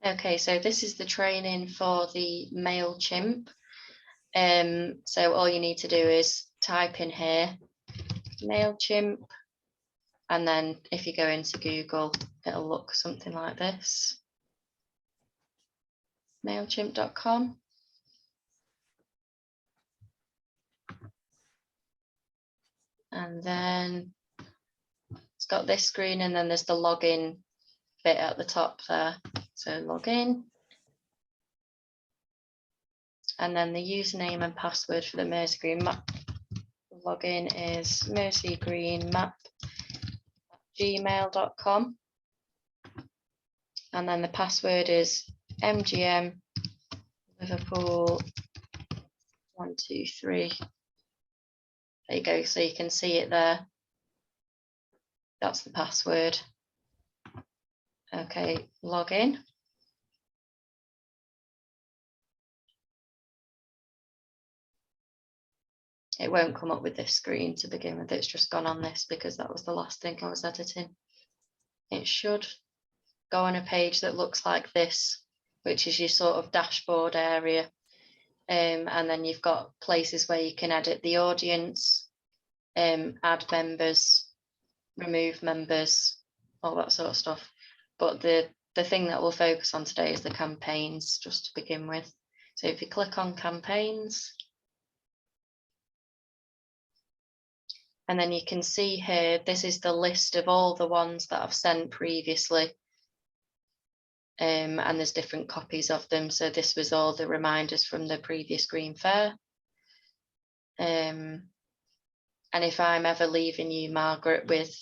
Okay, so this is the training for the MailChimp. So all you need to do is type in here, MailChimp, and then if you go into Google, it'll look something like this, mailchimp.com. And then it's got this screen, and then there's the login bit at the top there. So log in. And then the username and password for the Mercy Green Map login is mercygreenmap@gmail.com. And then the password is MGM Liverpool 123. There you go, so you can see it there. That's the password. Okay, log in. It won't come up with this screen to begin with. It's just gone on this because that was the last thing I was editing. It should go on a page that looks like this, which is your sort of dashboard area. And then you've got places where you can edit the audience, add members, remove members, all that sort of stuff. But the thing that we'll focus on today is the campaigns, just to begin with. So if you click on campaigns, and then you can see here, this is the list of all the ones that I've sent previously. And there's different copies of them. So this was all the reminders from the previous Green Fair. And if I'm ever leaving you, Margaret, with,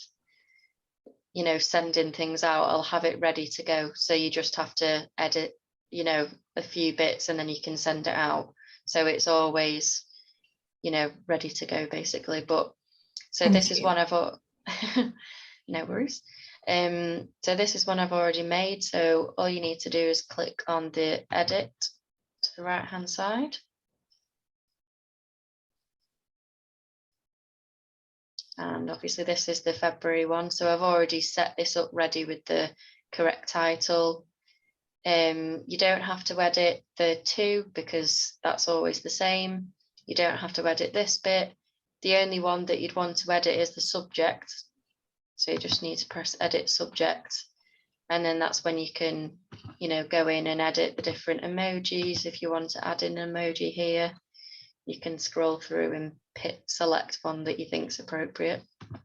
you know, sending things out, I'll have it ready to go. So you just have to edit, you know, a few bits and then you can send it out. So it's always, you know, ready to go basically. But so this is one I've, no worries. So this is one I've already made. So all you need to do is click on the edit to the right hand side. And obviously this is the February one. So I've already set this up ready with the correct title. You don't have to edit the 2 because that's always the same. You don't have to edit this bit. The only one that you'd want to edit is the subject. So you just need to press edit subject. And then that's when you can, you know, go in and edit the different emojis. If you want to add an emoji here, you can scroll through and select one that you think is appropriate. I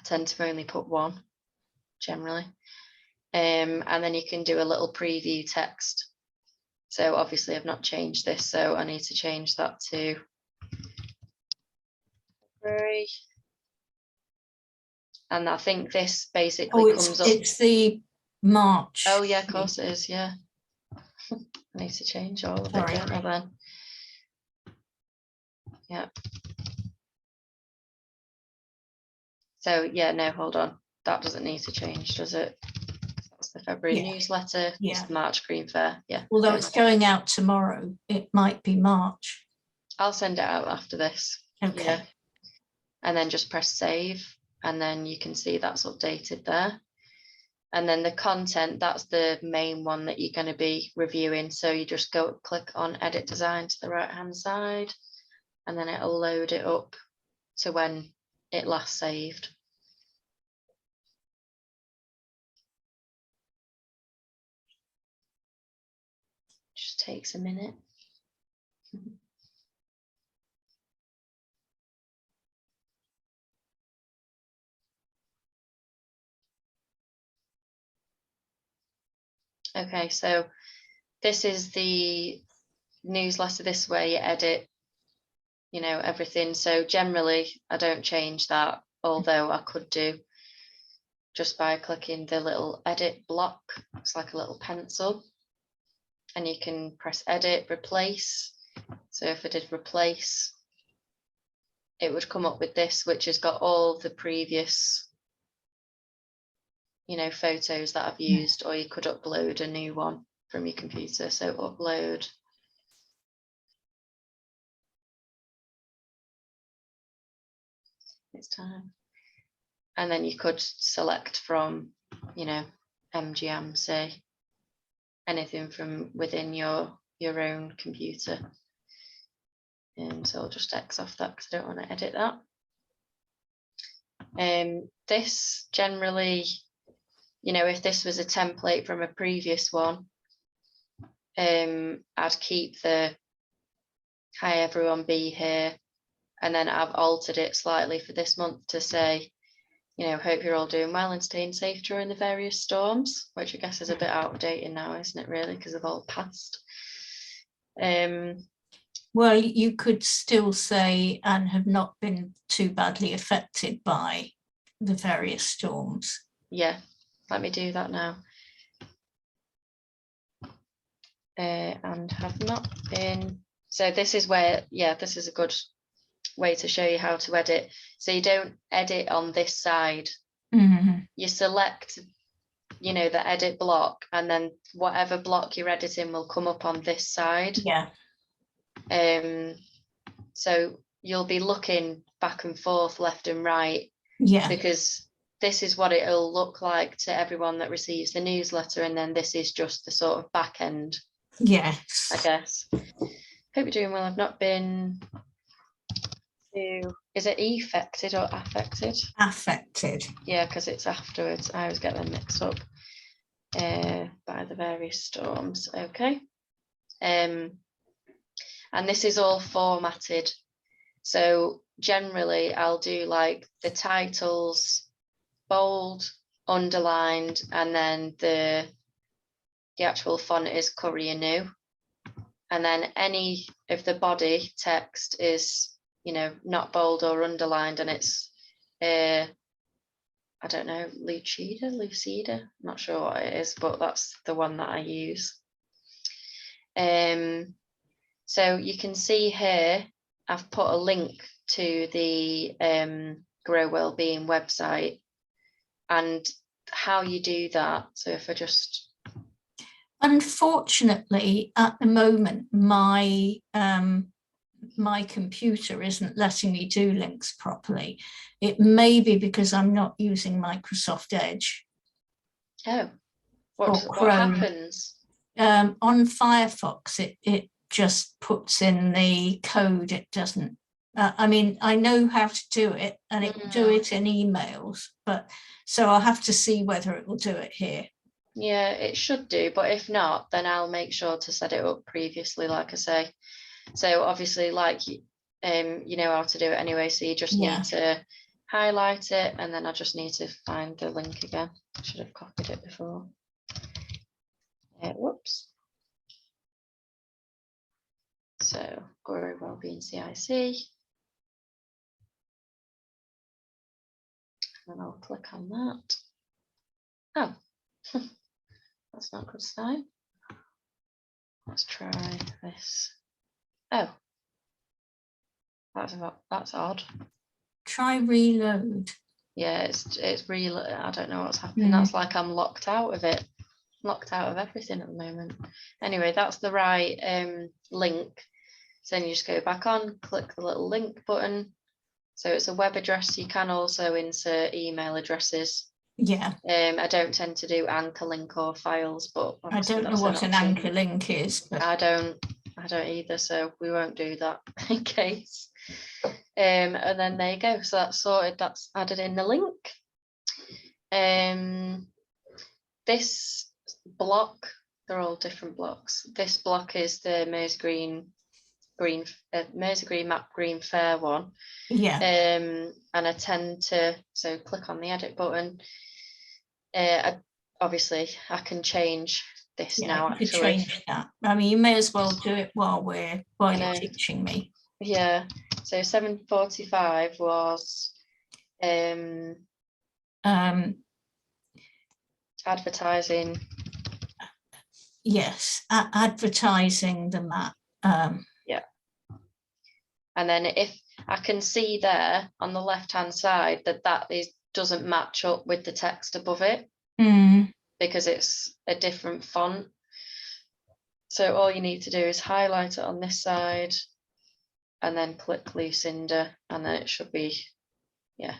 tend to only put one generally. And then you can do a little preview text. So obviously I've not changed this, so I need to change that to February. And I think this basically comes up. It's the March. Oh yeah, of course it is, yeah. I need to change all of it, don't I then? Yeah. So yeah, no, hold on. That doesn't need to change, does it? That's the February newsletter. Yeah. It's the March Green Fair. Yeah. Although it's going out tomorrow, it might be March. I'll send it out after this. Okay. Yeah. And then just press save, and then you can see that's updated there. And then the content, that's the main one that you're going to be reviewing. So you just go click on edit design to the right hand side, and then it'll load it up to when it last saved. Just takes a minute. Okay, so this is the newsletter. This way you edit, you know, everything. So generally I don't change that, although I could do just by clicking the little edit block. It's like a little pencil, and you can press edit, replace. So if I did replace, it would come up with this, which has got all the previous, you know, photos that I've used, or you could upload a new one from your computer. So upload. It's time. And then you could select from, you know, MGM, say. anything from within your own computer. So I'll just X off that because I don't want to edit that. This generally, if this was a template from a previous one, I'd keep the "Hi everyone, be here," and then I've altered it slightly for this month to say, hope you're all doing well and staying safe during the various storms, which I guess is a bit outdated now, isn't it, really, because they've all passed. Well, you could still say, and have not been too badly affected by the various storms. Yeah, let me do that now. And have not been. So this is where, this is a good way to show you how to edit. So you don't edit on this side. Mm-hmm. You select, the edit block, and then whatever block you're editing will come up on this side. Yeah. So you'll be looking back and forth, left and right. Yeah. Because this is what it'll look like to everyone that receives the newsletter, and then this is just the sort of back end. Yes. I guess. Hope you're doing well. I've not been to. Is it affected or affected? Affected. Yeah, because it's afterwards. I always get them mixed up. By the various storms. Okay. And this is all formatted. So generally I'll do like the titles bold, underlined, and then the actual font is Courier New. And then any of the body text is, not bold or underlined, and it's I don't know, Lucida, not sure what it is, but that's the one that I use. So you can see here, I've put a link to the Grow Wellbeing website and how you do that. So if I just... Unfortunately, at the moment, my computer isn't letting me do links properly. It may be because I'm not using Microsoft Edge. Oh, what happens? On Firefox, it just puts in the code. It doesn't. I mean, I know how to do it, and it will do it in emails, but so I'll have to see whether it will do it here. Yeah, it should do, but if not, then I'll make sure to set it up previously, like I say. So obviously, like, you know how to do it anyway, so you just need to highlight it, and then I just need to find the link again. I should have copied it before. Whoops. So Grow Wellbeing CIC. And I'll click on that. Oh, that's not a good sign. Let's try this. Oh, that's odd. Try reload. Yeah, it's really, I don't know what's happening. That's like I'm locked out of it. Locked out of everything at the moment. Anyway, that's the right link. So then you just go back on, click the little link button. So it's a web address. You can also insert email addresses. Yeah. I don't tend to do anchor link or files, but I don't know what an anchor link is. But... I don't either, so we won't do that in case. And then there you go. So that's sorted. That's added in the link. This block, they're all different blocks. This block is the Mersey Green Map Green Fair one. Yeah. And I tend to click on the edit button. Obviously, I can change this now. You could change that. I mean, you may as well do it while you're teaching me. Yeah. So 7:45 was advertising. Yes, advertising the map. Yeah. And then if I can see there on the left-hand side that doesn't match up with the text above it because it's a different font. So all you need to do is highlight it on this side and then click Lucinda, and then it should be,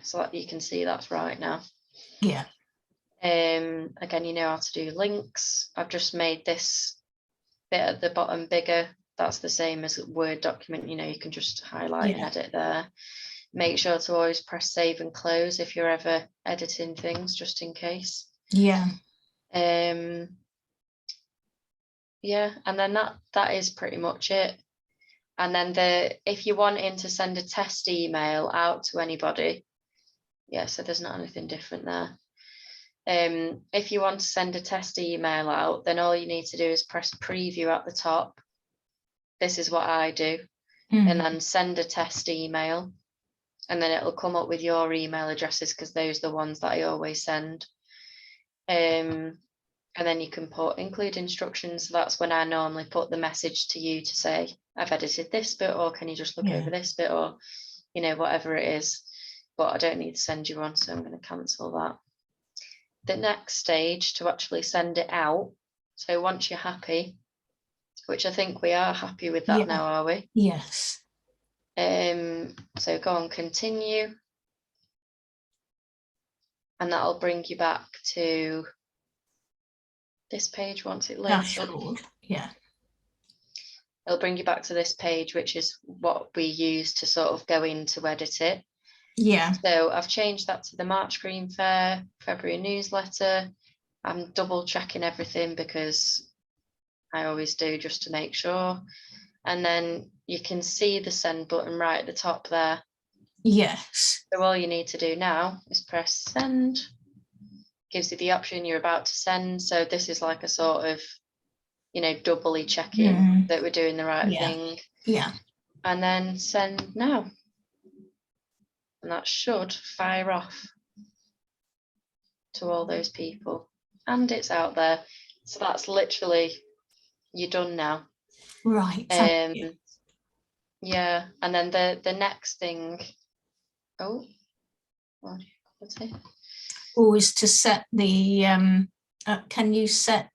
so that you can see that's right now. Yeah. Again, you know how to do links. I've just made this bit at the bottom bigger. That's the same as a Word document, you know, you can just highlight and edit there. Make sure to always press save and close if you're ever editing things, just in case. Yeah. Yeah, and then that is pretty much it. And then if you're wanting to send a test email out to anybody, yeah, so there's not anything different there. If you want to send a test email out, then all you need to do is press preview at the top. This is what I do. And then send a test email, and then it'll come up with your email addresses, because those are the ones that I always send. And then you can include instructions. So that's when I normally put the message to you to say, I've edited this bit, or can you just look over this bit, or, you know, whatever it is. But I don't need to send you one, so I'm going to cancel that. The next stage to actually send it out. So once you're happy, which I think we are happy with that now, are we? Yes. So go on, continue. And that'll bring you back to this page once it loads up. Yeah. It'll bring you back to this page, which is what we use to sort of go in to edit it. Yeah. So I've changed that to the March Green Fair, February newsletter. I'm double checking everything because I always do, just to make sure. And then you can see the send button right at the top there. Yes. So all you need to do now is press send. Gives you the option you're about to send. So this is like a sort of, you know, doubly checking that we're doing the right thing. Yeah. And then send now. And that should fire off to all those people. And it's out there. So that's literally, you're done now. Right. Thank you. Yeah. And then the next thing, what's it? Always to set the, can you set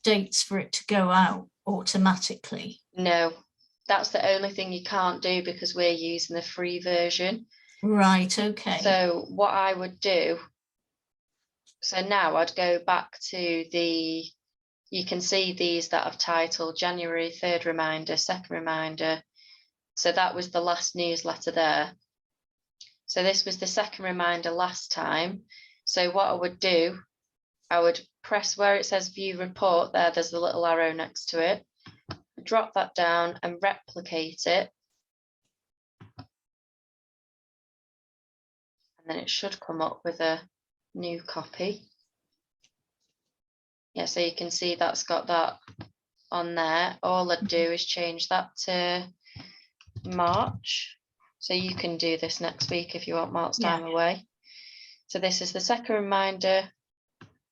dates for it to go out automatically? No, that's the only thing you can't do, because we're using the free version. Right, okay. So what I would do, so now I'd go back to you can see these that I've titled January 3rd reminder, 2nd reminder. So that was the last newsletter there. So this was the 2nd reminder last time. So what I would do, I would press where it says view report there, there's the little arrow next to it. Drop that down and replicate it. And then it should come up with a new copy. Yeah, so you can see that's got that on there. All I'd do is change that to March. So you can do this next week if you want Mark's time away. So this is the 2nd reminder.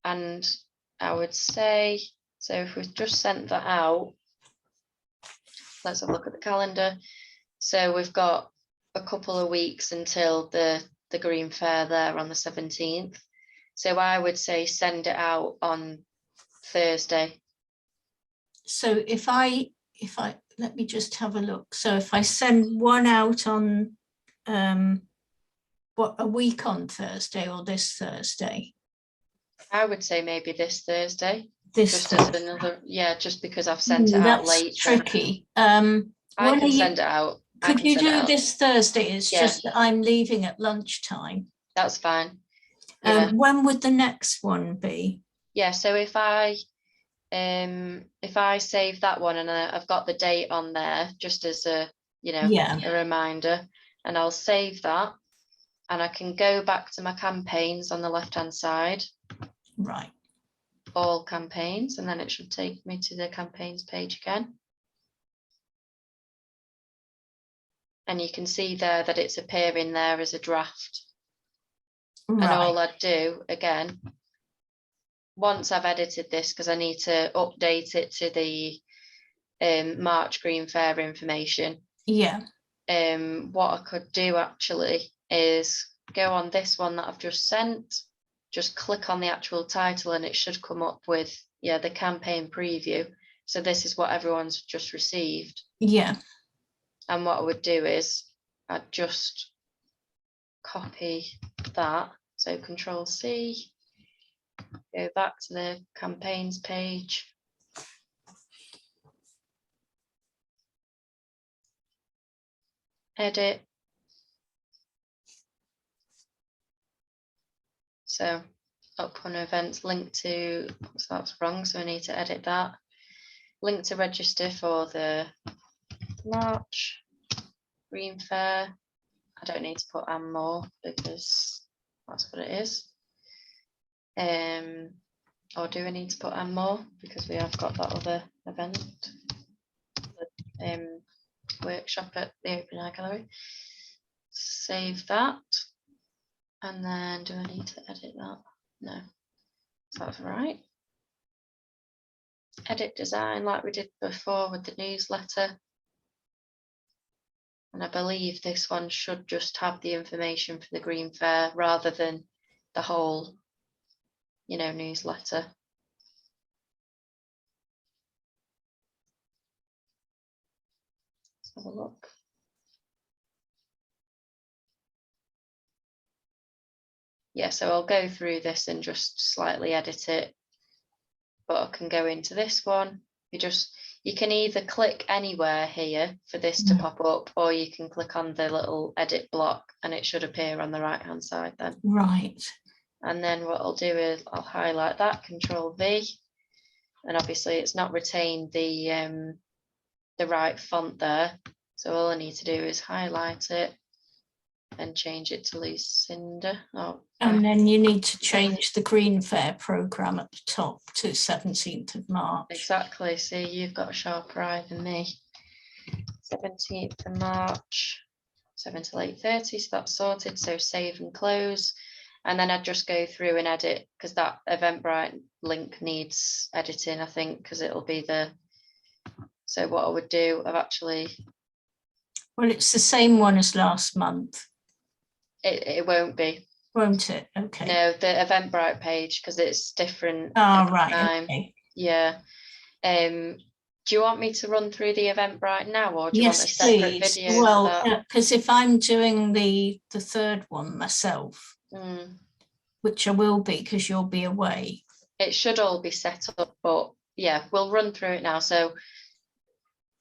And I would say, so if we've just sent that out, let's have a look at the calendar. So we've got a couple of weeks until the Green Fair there on the 17th. So I would say send it out on Thursday. So if I let me just have a look. So if I send one out on what, a week on Thursday or this Thursday? I would say maybe this Thursday. This Thursday. As another, just because I've sent it out late. Tricky. I can send it out. Could you do this Thursday? It's just that I'm leaving at lunchtime. That's fine. When would the next one be? Yeah, so if I save that one and I've got the date on there just as a, a reminder, and I'll save that, and I can go back to my campaigns on the left hand side. Right. All campaigns, and then it should take me to the campaigns page again. And you can see there that it's appearing there as a draft. Right. And all I'd do again, once I've edited this, because I need to update it to the March Green Fair information. Yeah. What I could do actually is go on this one that I've just sent, just click on the actual title, and it should come up with, the campaign preview. So this is what everyone's just received. Yeah. And what I would do is I'd just copy that. So Control C, Go back to the campaigns page. Edit. So upcoming events link to, so that's wrong, so I need to edit that. Link to register for the March Green Fair. I don't need to put and more because that's what it is. Or do I need to put and more because we have got that other event, the workshop at the Open Air Gallery. Save that, and then do I need to edit that? No, so that's right. Edit design like we did before with the newsletter. And I believe this one should just have the information for the Green Fair rather than the whole, you know, newsletter. Let's have a look. Yeah, so I'll go through this and just slightly edit it, but I can go into this one. You can either click anywhere here for this to pop up, or you can click on the little edit block and it should appear on the right hand side then. Right. And then what I'll do is I'll highlight that, Control V, and obviously it's not retained the right font there. So all I need to do is highlight it and change it to Lucinda. Oh, and then you need to change the Green Fair programme at the top to 17th of March. Exactly. See, you've got a sharper eye than me. 17th of March, 7 till 8:30. So that's sorted. So save and close. And then I'd just go through and edit because that Eventbrite link needs editing, I think, because it'll be the. So what I would do, Well, it's the same one as last month. It won't be. Won't it? Okay. No, the Eventbrite page, because it's different. Oh, right. Time. Okay. Yeah. Do you want me to run through the Eventbrite now, or do you want a Yes, separate please. video? Well, because if I'm doing the third one myself, which I will be because you'll be away. It should all be set up, but yeah, we'll run through it now. So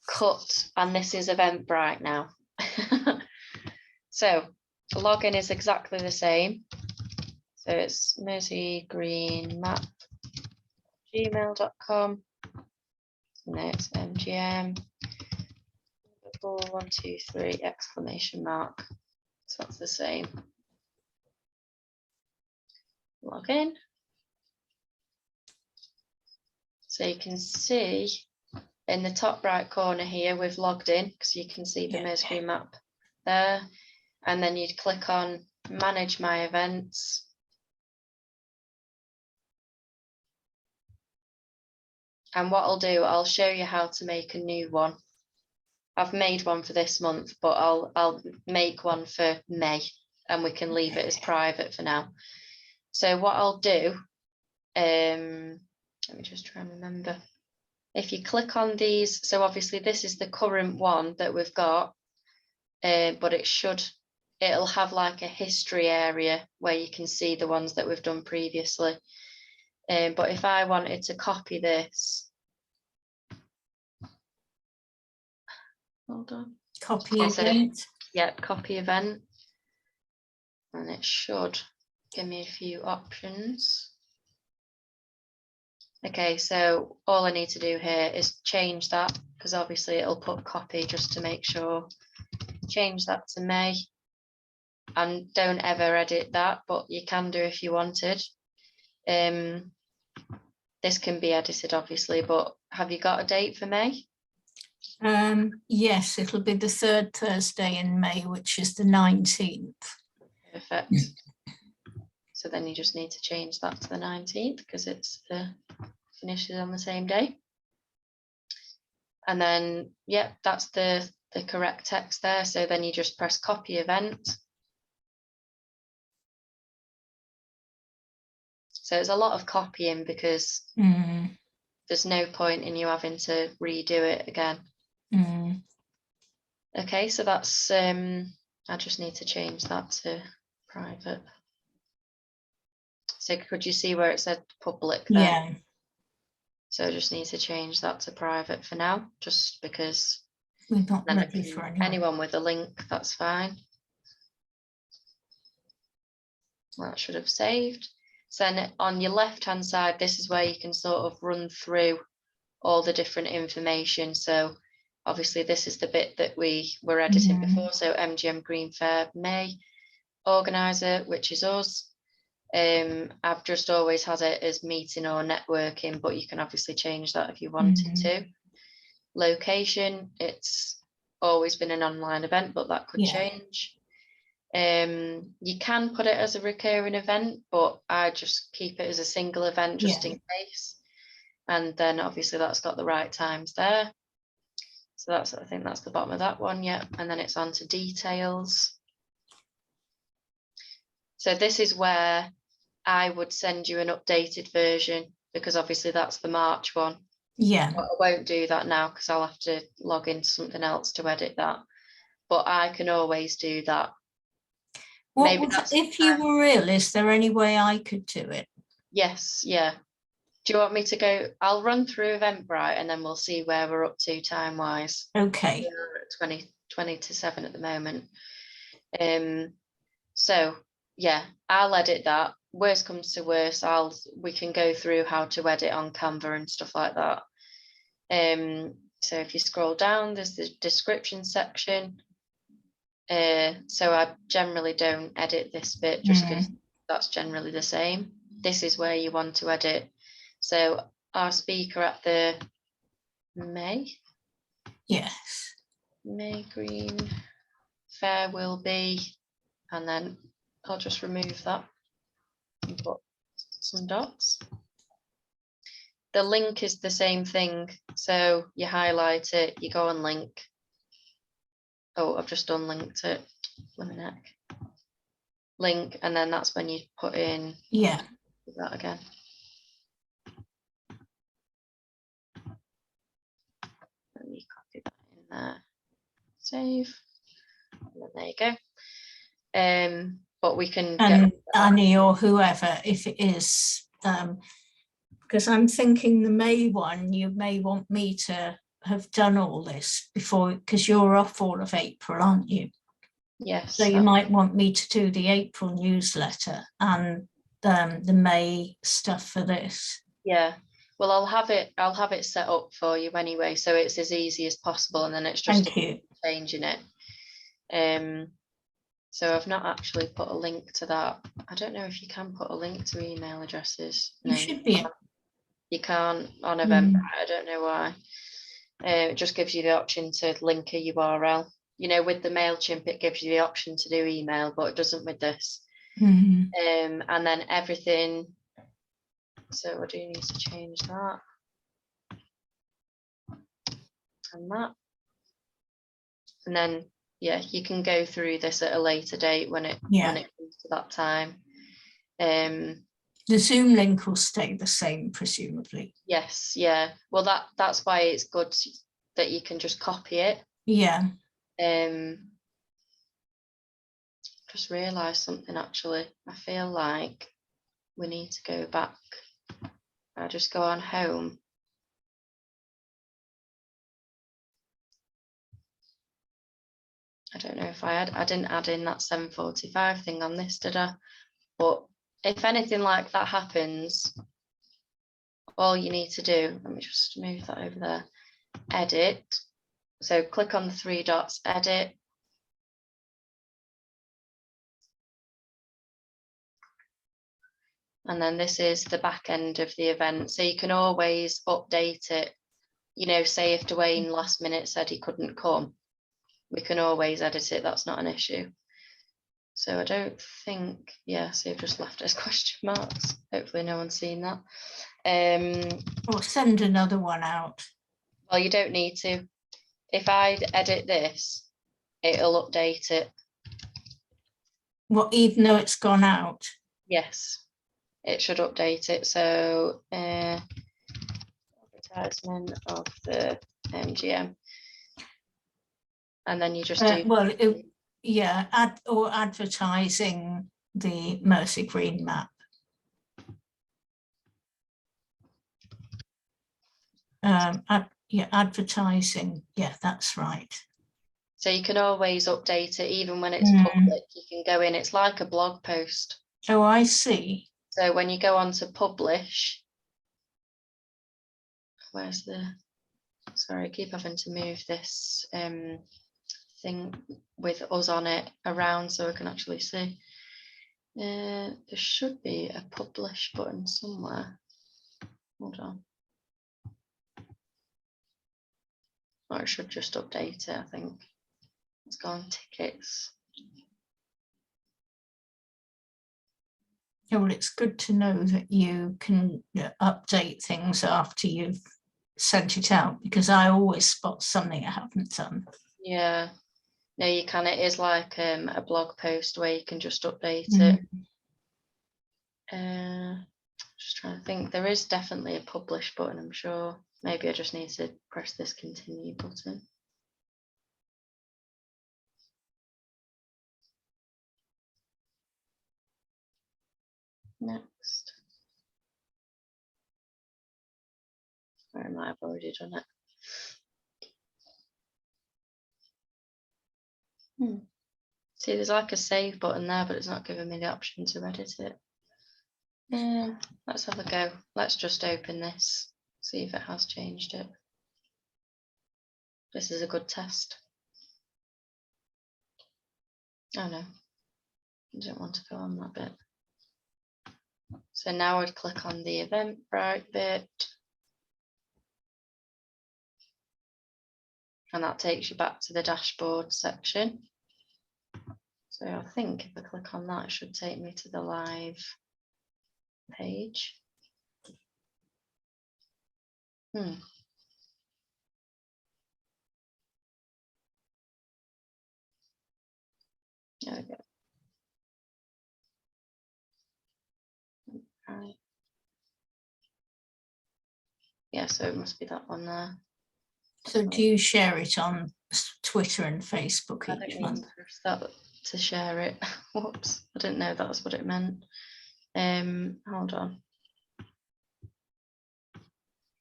cut, and this is Eventbrite now. So the login is exactly the same. So it's mercygreenmap@gmail.com. And it's MGM 123 exclamation mark. So that's the same. Log in. So you can see in the top right corner here, we've logged in because you can see the Mersey Green map there. And then you'd click on manage my events. And what I'll do, I'll show you how to make a new one. I've made one for this month, but I'll make one for May, and we can leave it as private for now. So what I'll do, let me just try and remember. If you click on these, so obviously this is the current one that we've got, but it'll have like a history area where you can see the ones that we've done previously. But if I wanted to copy this, hold on. Copy event. Yeah, copy event. And it should give me a few options. Okay, so all I need to do here is change that, because obviously it'll put copy just to make sure. Change that to May. And don't ever edit that, but you can do if you wanted. This can be edited obviously, but have you got a date for May? Yes, it'll be the third Thursday in May, which is the 19th. Perfect. So then you just need to change that to the 19th because it's finishes on the same day. And then, yeah, that's the correct text there. So then you just press copy event. So it's a lot of copying because there's no point in you having to redo it again. Okay, so that's, I just need to change that to private. So could you see where it said public there? Yeah. So I just need to change that to private for now, just because We're not then ready for anyone with a link, that's fine. That should have saved. So then on your left hand side, this is where you can sort of run through all the different information. So obviously this is the bit that we were editing before. So MGM Green Fair May organizer, which is us. I've just always had it as meeting or networking, but you can obviously change that if you wanted to. Location, it's always been an online event, but that could change. You can put it as a recurring event, but I just keep it as a single event just in case. And then obviously that's got the right times there. So that's, I think that's the bottom of that one, yeah. And then it's on to details. So this is where I would send you an updated version, because obviously that's the March one. Yeah. But I won't do that now because I'll have to log into something else to edit that. But I can always do that. If you were ill, is there any way I could do it? Yes, yeah. Do you want me to go? I'll run through Eventbrite and then we'll see where we're up to time wise. Okay. We're at 20 to 7 at the moment. So yeah, I'll edit that. Worst comes to worst, we can go through how to edit on Canva and stuff like that. So if you scroll down, there's the description section. So I generally don't edit this bit just because that's generally the same. This is where you want to edit. So our speaker at the May Green Fair will be, and then I'll just remove that and put some dots. The link is the same thing. So you highlight it, you go on link. Oh, I've just unlinked it. Link, and then that's when you put in that again. Let me copy that in there. Save. And then there you go. But we can and Annie or whoever, if it is, because I'm thinking the May one, you may want me to have done all this before, because you're off all of April, aren't you? Yes. So you might want me to do the April newsletter and the May stuff for this. Yeah. Well, I'll have it set up for you anyway, so it's as easy as possible, and then it's just changing it. So I've not actually put a link to that. I don't know if you can put a link to email addresses. You should be. You can't on Eventbrite. I don't know why. It just gives you the option to link a URL. You know, with the MailChimp, it gives you the option to do email, but it doesn't with this. And then everything. So I do need to change that. And that. And then, yeah, you can go through this at a later date when it comes to that time. The Zoom link will stay the same, presumably. Yes, yeah. Well, that's why it's good that you can just copy it. Yeah. Just realised something actually. I feel like we need to go back. I'll just go on home. I don't know if I didn't add in that 7:45 thing on this, did I? But if anything like that happens, all you need to do, let me just move that over there, edit. So click on the 3 dots, edit. And then this is the back end of the event. So you can always update it. You know, say if Dwayne last minute said he couldn't come, we can always edit it. That's not an issue. So I don't think, yeah, so you've just left as question marks. Hopefully no one's seen that. Or send another one out. Well, you don't need to. If I edit this, it'll update it. Well, even though it's gone out? Yes, it should update it. So advertisement of the MGM. And then you just do... Well, advertising the Mercy Green map. Yeah, advertising. Yeah, that's right. So you can always update it, even when it's public. You can go in, it's like a blog post. Oh, I see. So when you go on to publish, sorry, I keep having to move this thing with us on it around so I can actually see. There should be a publish button somewhere. Hold on. Or it should just update it, I think. Let's go on tickets. Yeah, well, it's good to know that you can update things after you've sent it out, because I always spot something I haven't done. Yeah, no, you can. It is like a blog post where you can just update it. Just trying to think. There is definitely a publish button, I'm sure. Maybe I just need to press this continue button. Next. Or I might have already done it. See, there's like a save button there, but it's not giving me the option to edit it. Let's have a go. Let's just open this, see if it has changed it. This is a good test. Oh no, I don't want to go on that bit. So now I'd click on the Eventbrite bit. And that takes you back to the dashboard section. So I think if I click on that, it should take me to the live page. There we go. Right. Yeah, so it must be that one there. So do you share it on Twitter and Facebook each month? Press that to share it. Whoops, I didn't know that was what it meant. Hold on.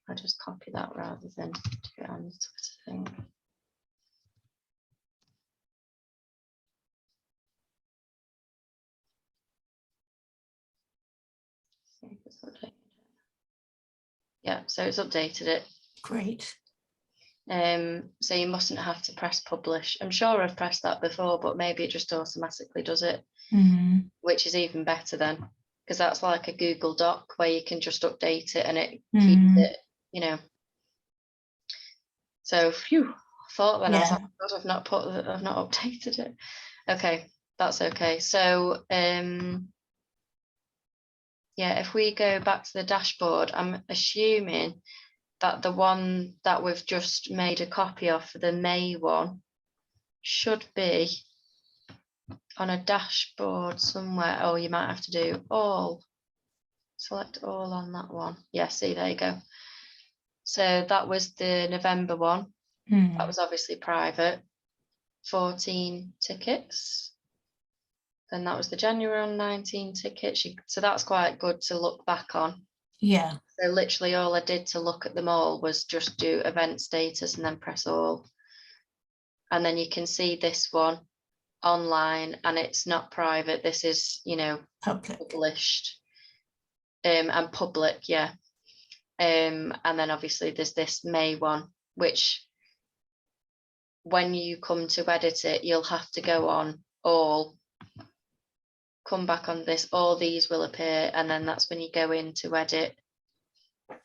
I just copy that rather than do it on the Twitter thing. See if it's updated. Yeah, so it's updated it. Great. So you mustn't have to press publish. I'm sure I've pressed that before, but maybe it just automatically does it, which is even better then, because that's like a Google Doc where you can just update it and it keeps it, you know. So phew, I thought then I was like, God, I've not updated it. Okay, that's okay. So yeah, if we go back to the dashboard, I'm assuming that the one that we've just made a copy of for the May one should be on a dashboard somewhere. Oh, you might have to do all. Select all on that one. Yeah, see, there you go. So that was the November one. That was obviously private. 14 tickets. Then that was the January on 19 tickets. So that's quite good to look back on. Yeah. So literally all I did to look at them all was just do event status and then press all. And then you can see this one online and it's not private. This is, you know, published and public. Yeah. And then obviously there's this May one, which when you come to edit it, you'll have to go on all, come back on this, all these will appear. And then that's when you go in to edit.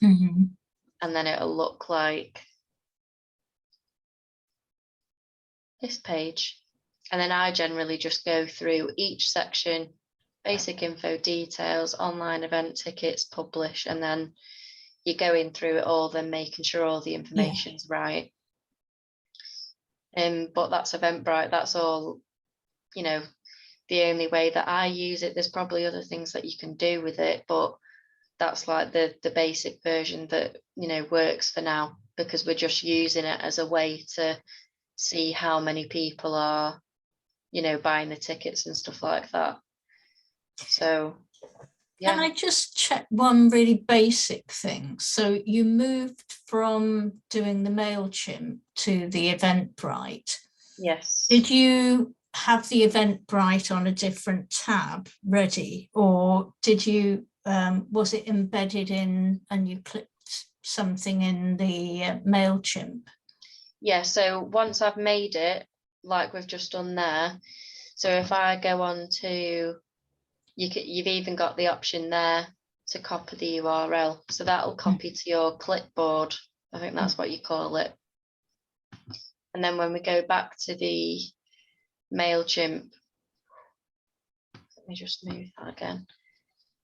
And then it'll look like this page. And then I generally just go through each section, basic info, details, online event tickets, publish, and then you're going through it all, then making sure all the information's right. But that's Eventbrite, that's all, you know, the only way that I use it. There's probably other things that you can do with it, but that's like the basic version that, you know, works for now, because we're just using it as a way to see how many people are, you know, buying the tickets and stuff like that. So yeah. Can I just check one really basic thing? So you moved from doing the MailChimp to the Eventbrite, Yes. did you have the Eventbrite on a different tab ready, or did you was it embedded in and you clicked something in the MailChimp? Yeah, so once I've made it, like we've just done there, so if I go on to, you've even got the option there to copy the URL. So that'll copy to your clipboard. I think that's what you call it. And then when we go back to the MailChimp, let me just move that again.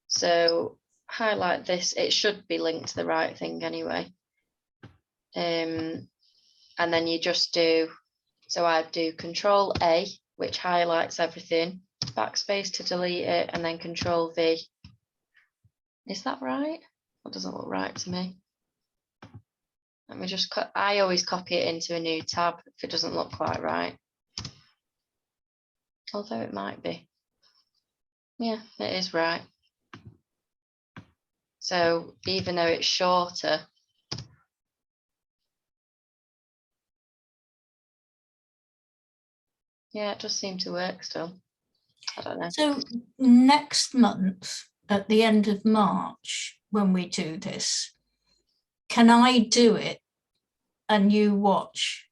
So highlight this, it should be linked to the right thing anyway. And then you just do, so I do Control A, which highlights everything, backspace to delete it, and then Control V. Is that right? That doesn't look right to me. Let me just cut. I always copy it into a new tab if it doesn't look quite right. Although it might be. Yeah, it is right. So even though it's shorter, yeah, it does seem to work still. I don't know. So next month, at the end of March, when we do this, can I do it and you watch?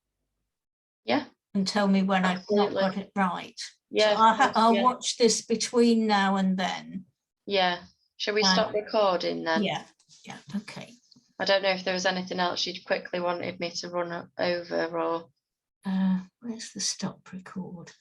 Yeah. And tell me when Absolutely. I've not got it right. Yeah. So I'll yeah. watch this between now and then. Yeah. Shall we stop recording then? Yeah. Yeah. Okay. I don't know if there was anything else you'd quickly wanted me to run over or. Where's the stop record?